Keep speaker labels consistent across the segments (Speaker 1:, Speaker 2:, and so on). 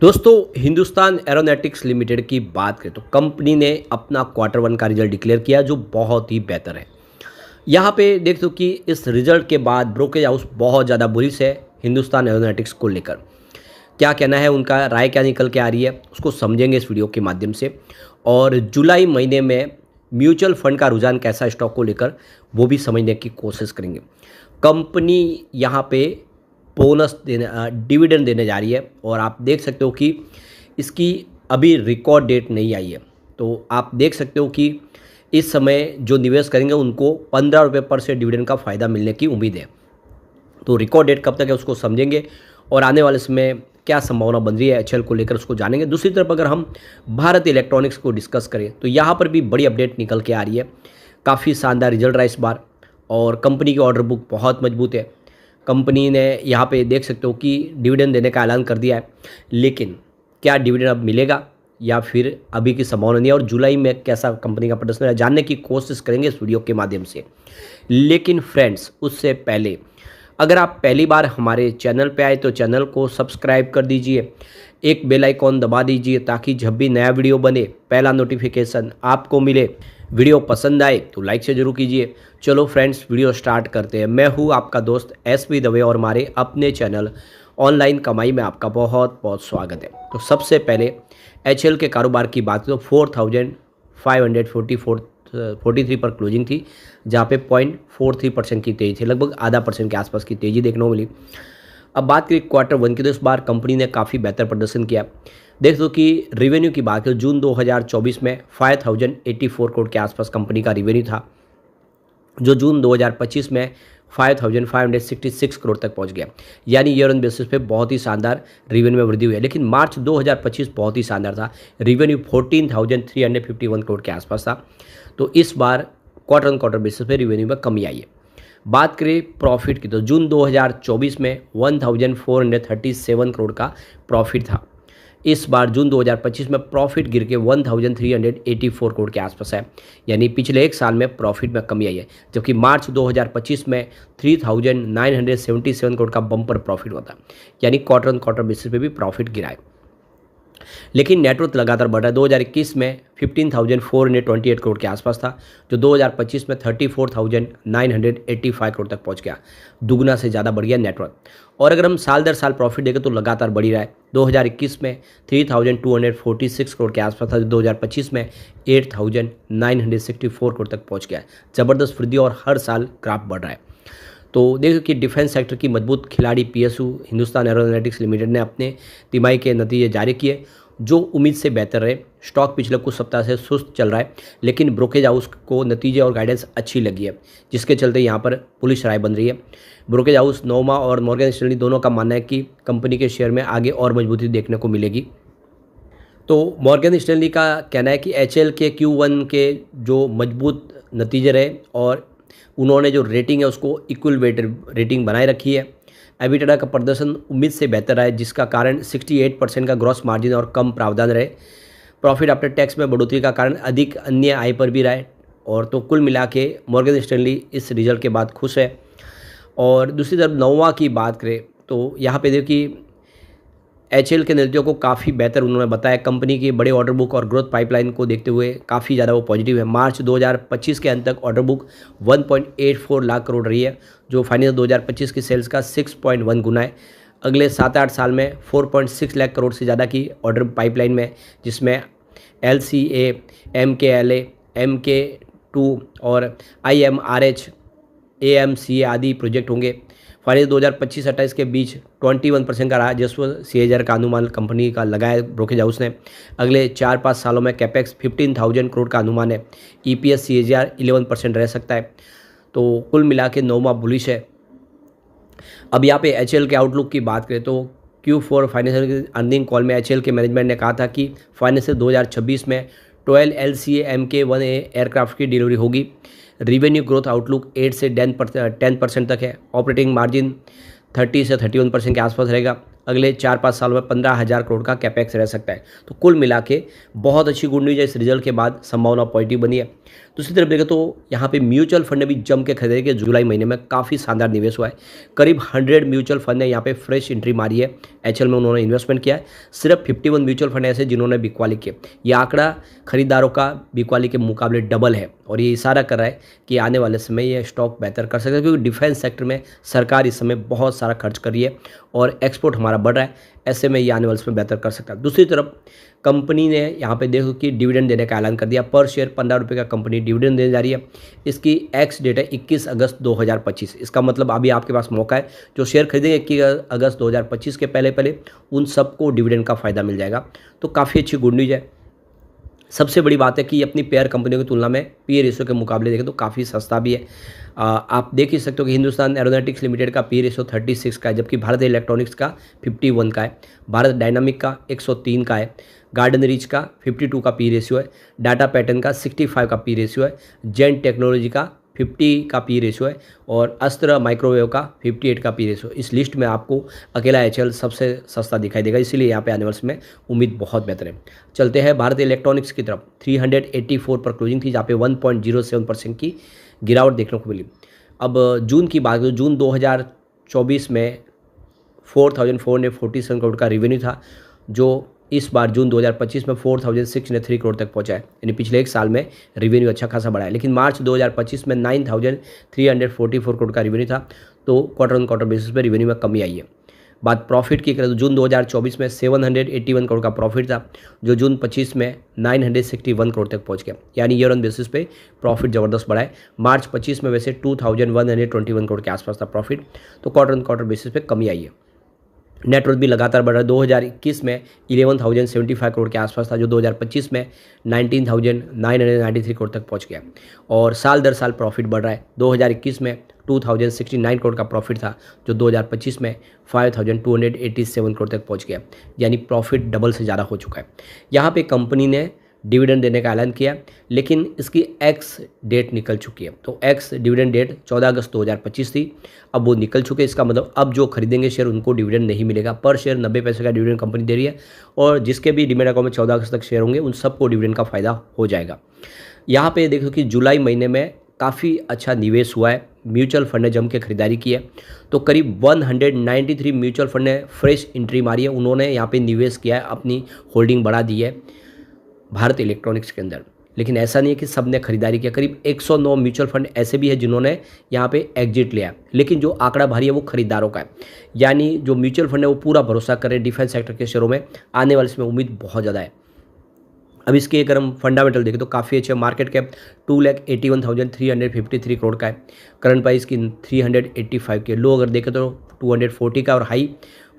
Speaker 1: दोस्तों, Hindustan aeronautics limited की बात करें तो कंपनी ने अपना क्वार्टर वन का रिजल्ट डिक्लेयर किया जो बहुत ही बेहतर है। यहाँ पे देख दो कि इस रिजल्ट के बाद ब्रोकेज हाउस बहुत ज़्यादा बुलिश है हिंदुस्तान एरोनॉटिक्स को लेकर। क्या कहना है उनका, राय क्या निकल के आ रही है, उसको समझेंगे इस वीडियो के माध्यम से। और जुलाई महीने में म्यूचुअल फंड का रुझान कैसा है स्टॉक को लेकर, वो भी समझने की कोशिश करेंगे। कंपनी यहाँ पे बोनस देने डिविडेंड देने जा रही है और आप देख सकते हो कि इसकी अभी रिकॉर्ड डेट नहीं आई है। तो आप देख सकते हो कि इस समय जो निवेश करेंगे उनको 15 रुपये पर शेयर डिविडेंड का फ़ायदा मिलने की उम्मीद है। तो रिकॉर्ड डेट कब तक है उसको समझेंगे और आने वाले समय क्या संभावना बन रही है एचएल को लेकर उसको जानेंगे। दूसरी तरफ अगर हम भारत इलेक्ट्रॉनिक्स को डिस्कस करें तो यहाँ पर भी बड़ी अपडेट निकल के आ रही है। काफ़ी शानदार रिजल्ट रहा इस बार और कंपनी की ऑर्डर बुक बहुत मजबूत है। कंपनी ने यहाँ पे देख सकते हो कि डिविडेंड देने का ऐलान कर दिया है, लेकिन क्या डिविडेंड अब मिलेगा या फिर अभी की संभावना नहीं है और जुलाई में कैसा कंपनी का प्रदर्शन है जानने की कोशिश करेंगे इस वीडियो के माध्यम से। लेकिन फ्रेंड्स, उससे पहले अगर आप पहली बार हमारे चैनल पे आए तो चैनल को सब्सक्राइब कर दीजिए, एक बेल आइकॉन दबा दीजिए ताकि जब भी नया वीडियो बने पहला नोटिफिकेशन आपको मिले। वीडियो पसंद आए तो लाइक से जरूर कीजिए। चलो फ्रेंड्स, वीडियो स्टार्ट करते हैं। मैं हूँ आपका दोस्त एसपी दवे और हमारे अपने चैनल ऑनलाइन कमाई में आपका बहुत बहुत स्वागत है। तो सबसे पहले एचएल के कारोबार की बात तो 4543 पर क्लोजिंग थी, जहाँ पे 0.43% की तेजी थी, लगभग आधा परसेंट के आसपास की तेजी देखने को मिली। अब बात करें क्वार्टर वन की तो इस बार कंपनी ने काफ़ी बेहतर प्रदर्शन किया। देख दो कि रेवेन्यू की बात करें जून 2024 में 5084 करोड़ के आसपास कंपनी का रेवेन्यू था, जो जून 2025 में 5566 करोड़ तक पहुंच गया। यानी ईयर ऑन बेसिस पे बहुत ही शानदार रेवेन्यू में वृद्धि हुई है। लेकिन मार्च 2025 बहुत ही शानदार था, रेवेन्यू 14,351 करोड़ के आसपास था। तो इस बार क्वार्टर ऑन क्वार्टर बेसिस पे रेवेन्यू में कमी आई है। बात करें प्रॉफिट की तो जून 2024 में 1437 करोड़ का प्रॉफिट था। इस बार जून 2025 में प्रॉफिट गिर के 1384 करोड़ के आसपास है, यानी पिछले एक साल में प्रॉफिट में कमी आई है। जबकि मार्च 2025 में 3977 करोड़ का बम्पर प्रॉफिट हुआ था, यानी क्वार्टर ऑन क्वार्टर बेसिस पे भी प्रॉफिट गिरा है। लेकिन नेटवर्थ लगातार बढ़ रहा है। 2021 में 15,428 करोड़ के आसपास था, जो 2025 में 34,985 करोड़ तक पहुंच गया, दुगना से ज़्यादा बढ़ गया नेटवर्थ। और अगर हम साल दर साल प्रॉफिट देखें तो लगातार बढ़ ही रहा है। 2021 में 3,246 करोड़ के आसपास था, जो 2025 में 8,964 करोड़ तक पहुँच गया है। ज़बरदस्त वृद्धि और हर साल ग्राफ बढ़ रहा है। तो देखो कि डिफेंस सेक्टर की मजबूत खिलाड़ी पीएसयू हिंदुस्तान एरोनॉटिक्स लिमिटेड ने अपने तिमाही के नतीजे जारी किए, जो उम्मीद से बेहतर रहे। स्टॉक पिछले कुछ सप्ताह से सुस्त चल रहा है, लेकिन ब्रोकेज हाउस को नतीजे और गाइडेंस अच्छी लगी है, जिसके चलते यहाँ पर बुलिश राय बन रही है। ब्रोकेज हाउस नोमा और मॉर्गन स्टैनली दोनों का मानना है कि कंपनी के शेयर में आगे और मजबूती देखने को मिलेगी। तो मॉर्गन स्टैनली का कहना है कि एचएल के Q1 के जो मजबूत नतीजे रहे और उन्होंने जो रेटिंग है उसको इक्वल वेट रेटिंग बनाए रखी है। एबिटा का प्रदर्शन उम्मीद से बेहतर रहा है, जिसका कारण 68% का ग्रॉस मार्जिन और कम प्रावधान रहे। प्रॉफिट आफ्टर टैक्स में बढ़ोतरी का कारण अधिक अन्य आय पर भी रहा है। और तो कुल मिला के मॉर्गन स्टैनली इस रिजल्ट के बाद खुश है। और दूसरी तरफ नोवा की बात करें तो यहाँ पे देखिए कि एचएल के नतीजों को काफ़ी बेहतर उन्होंने बताया। कंपनी की बड़े ऑर्डर बुक और ग्रोथ पाइपलाइन को देखते हुए काफ़ी ज़्यादा वो पॉजिटिव है। मार्च 2025 के अंत तक ऑर्डर बुक 1.84 लाख करोड़ रही है, जो फाइनेंस 2025 की सेल्स का 6.1 गुना है। अगले 7-8 साल में 4.6 लाख करोड़ से ज़्यादा की ऑर्डर पाइपलाइन में, जिसमें LCA, MKLA, MK2 और IMRH, AMCA आदि प्रोजेक्ट होंगे। फाइनेंस 2025-28 के बीच 21% का राजस्व CAGR का अनुमान कंपनी का लगाया ब्रोकेज हाउस ने। अगले 4-5 सालों में कैपेक्स 15,000 करोड़ का अनुमान है। EPS CAGR 11% रह सकता है। तो कुल मिला के नोमा बुलिश है। अब यहाँ पे एचएल के आउटलुक की बात करें तो Q4 फाइनेंशियल अर्निंग कॉल में एचएल के मैनेजमेंट ने कहा था कि फाइनेंशियल 2026 में 12 LCA MK1A एयरक्राफ्ट की डिलीवरी होगी। रेवेन्यू ग्रोथ आउटलुक 8 से 10% तक है। ऑपरेटिंग मार्जिन 30 से 31% के आसपास रहेगा। अगले 4-5 सालों में 15,000 करोड़ का कैपेक्स रह सकता है। तो कुल मिला के बहुत अच्छी गुड न्यूज़ है, इस रिजल्ट के बाद संभावना पॉजिटिव बनी है। दूसरी तरफ देखें तो यहाँ पे म्यूचुअल फंड ने भी जम के खरीदे कि जुलाई महीने में काफ़ी शानदार निवेश हुआ है। करीब 100 म्यूचुअल फंड ने यहाँ पे फ्रेश एंट्री मारी है, एचएल में उन्होंने इन्वेस्टमेंट किया है। सिर्फ 51 म्यूचुअल फंड ऐसे जिन्होंने बिकवाली किए। ये आंकड़ा खरीदारों का बिकवाली के मुकाबले डबल है और ये इशारा कर रहा है कि आने वाले समय ये स्टॉक बेहतर कर सकता है, क्योंकि डिफेंस सेक्टर में सरकार इस समय बहुत सारा खर्च कर रही है और एक्सपोर्ट हमारा बढ़ रहा है। ऐसे में ये आने वाले समय बेहतर कर सकता है। दूसरी तरफ कंपनी ने यहाँ पे देखो कि डिविडेंड देने का ऐलान कर दिया। पर शेयर 15 रुपये का कंपनी डिविडेंड देने जा रही है। इसकी एक्स डेट है 21 अगस्त 2025। इसका मतलब अभी आपके पास मौका है, जो शेयर खरीदेंगे 21 अगस्त 2025 के पहले पहले उन सबको डिविडेंड का फ़ायदा मिल जाएगा। तो काफ़ी अच्छी गुड न्यूज़ है। सबसे बड़ी बात है कि अपनी पेयर कंपनियों की तुलना में पी रेशियो के मुकाबले देखें तो काफ़ी सस्ता भी है। आप देख ही सकते हो कि हिंदुस्तान एरोनॉटिक्स लिमिटेड का पी रेशियो 36 का है, जबकि भारत इलेक्ट्रॉनिक्स का 51 का है, भारत डायनामिक का 103 का है, गार्डन रीच का 52 का पी रेशियो है, डाटा पैटर्न का 65 का पी रेशियो है, जेन टेक्नोलॉजी का 50 का पी रेशियो है और अस्त्र माइक्रोवेव का 58 का पी रेशियो। इस लिस्ट में आपको अकेला एचएल सबसे सस्ता दिखाई देगा, इसीलिए यहाँ पे आने वाले में उम्मीद बहुत बेहतर है। चलते हैं भारत इलेक्ट्रॉनिक्स की तरफ। 384 पर क्लोजिंग थी, जहाँ पे 1.07% की गिरावट देखने को मिली। अब जून की बात करें, जून 2024 में 4,447 करोड़ का रेवेन्यू था, जो इस बार जून 2025 में 4,603 करोड़ तक पहुंचा है, यानी पिछले एक साल में रेवेन्यू अच्छा खासा बढ़ा है। लेकिन मार्च 2025 में 9,344 करोड़ का रेवेन्यू था, तो क्वार्टर ऑन क्वार्टर बेसिस पे रेवेन्यू में कमी आई है। बात प्रॉफिट की करें तो जून 2024 में 781 करोड़ का प्रॉफिट था, जो जून 25 में 961 करोड़ तक पहुंच गया, यानी ईयर ऑन बेसिस पे प्रॉफिट ज़बरदस्त बढ़ा है। मार्च 25 में वैसे 2,121 करोड़ के आसपास था प्रॉफिट, तो क्वार्टर ऑन क्वार्टर बेसिस पे कमी आई है। नेटवर्थ भी लगातार बढ़ रहा है। 2021 में 11,075 करोड़ के आसपास था, जो 2025 में 19,993 करोड़ तक पहुंच गया और साल दर साल प्रॉफिट बढ़ रहा है। 2021 में 2,069 करोड़ का प्रॉफिट था, जो 2025 में 5,287 करोड़ तक पहुंच गया, यानी प्रॉफिट डबल से ज़्यादा हो चुका है। यहाँ पे कंपनी ने डिविडेंड देने का ऐलान किया, लेकिन इसकी एक्स डेट निकल चुकी है। तो एक्स डिविडेंड डेट 14 अगस्त 2025 थी, अब वो निकल चुके। इसका मतलब अब जो खरीदेंगे शेयर उनको डिविडेंड नहीं मिलेगा। पर शेयर 90 पैसे का डिविडेंड कंपनी दे रही है और जिसके भी डीमैट अकाउंट में 14 अगस्त तक शेयर होंगे उन सबको डिविडेंड का फ़ायदा हो जाएगा। यहाँ पे देखो कि जुलाई महीने में काफ़ी अच्छा निवेश हुआ है, म्यूचुअल फंड ने जम के खरीदारी की है। तो करीब 193 म्यूचुअल फंड ने फ्रेश एंट्री मारी है, उन्होंने यहाँ पे निवेश किया है, अपनी होल्डिंग बढ़ा दी है भारत इलेक्ट्रॉनिक्स के अंदर। लेकिन ऐसा नहीं है कि सब ने खरीदारी किया। करीब 109 म्यूचुअल फंड ऐसे भी है जिन्होंने यहाँ पे एग्जिट लिया, लेकिन जो आंकड़ा भारी है वो खरीदारों का है, यानी जो म्यूचुअल फंड है वो पूरा भरोसा कर रहे हैं डिफेंस सेक्टर के शेयरों में। आने वाले इसमें उम्मीद बहुत ज़्यादा है। अब इसके अगर हम फंडामेंटल देखें तो काफ़ी अच्छे। मार्केट कैप 2,81,353 करोड़ का है, करंट प्राइस की 385 के, लो अगर देखें तो 240 का और हाई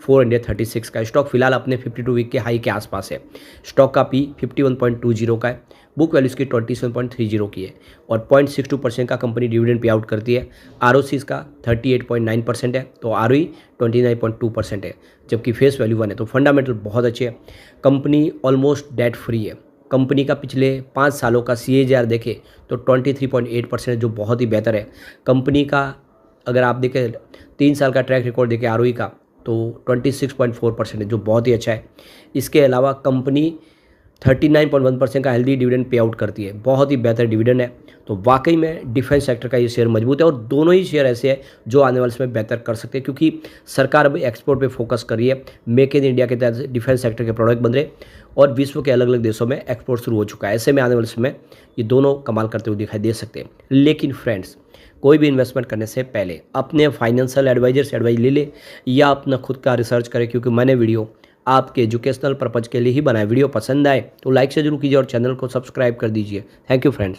Speaker 1: 436 का। स्टॉक फिलहाल अपने 52 वीक के हाई के आसपास है। स्टॉक का पी 51.20 का है, बुक वैल्यू इसकी 27.30 की है और 0.62% का कंपनी डिविडेंड पे आउट करती है। ROC इसका 38.9% है, तो ROE 29.2% है, जबकि फेस वैल्यू 1 है। तो फंडामेंटल बहुत अच्छे है। कंपनी ऑलमोस्ट डेट फ्री है। कंपनी का पिछले 5 सालों का CAGR देखें तो 23.8% है, जो बहुत ही बेहतर है। कंपनी का अगर आप देखें 3 साल का ट्रैक रिकॉर्ड देखें ROE का तो 26.4% है, जो बहुत ही अच्छा है। इसके अलावा कंपनी 39.1% का हेल्दी डिविडेंड पे आउट करती है, बहुत ही बेहतर डिविडेंड है। तो वाकई में डिफेंस सेक्टर का ये शेयर मजबूत है और दोनों ही शेयर ऐसे हैं जो आने वाले समय बेहतर कर सकते हैं, क्योंकि सरकार अब एक्सपोर्ट पे फोकस कर रही है। मेक इन इंडिया के तहत डिफेंस सेक्टर के प्रोडक्ट बन रहे और विश्व के अलग अलग देशों में एक्सपोर्ट शुरू हो चुका है। ऐसे में आने वाले समय ये दोनों कमाल करते हुए दिखाई दे सकते हैं। लेकिन फ्रेंड्स, कोई भी इन्वेस्टमेंट करने से पहले अपने फाइनेंशियल एडवाइजर से एडवाइस ले ले या अपना खुद का रिसर्च करें, क्योंकि मैंने वीडियो आपके एजुकेशनल पर्पज़ के लिए ही बनाया। वीडियो पसंद आए तो लाइक से जरूर कीजिए और चैनल को सब्सक्राइब कर दीजिए। Thank you friends.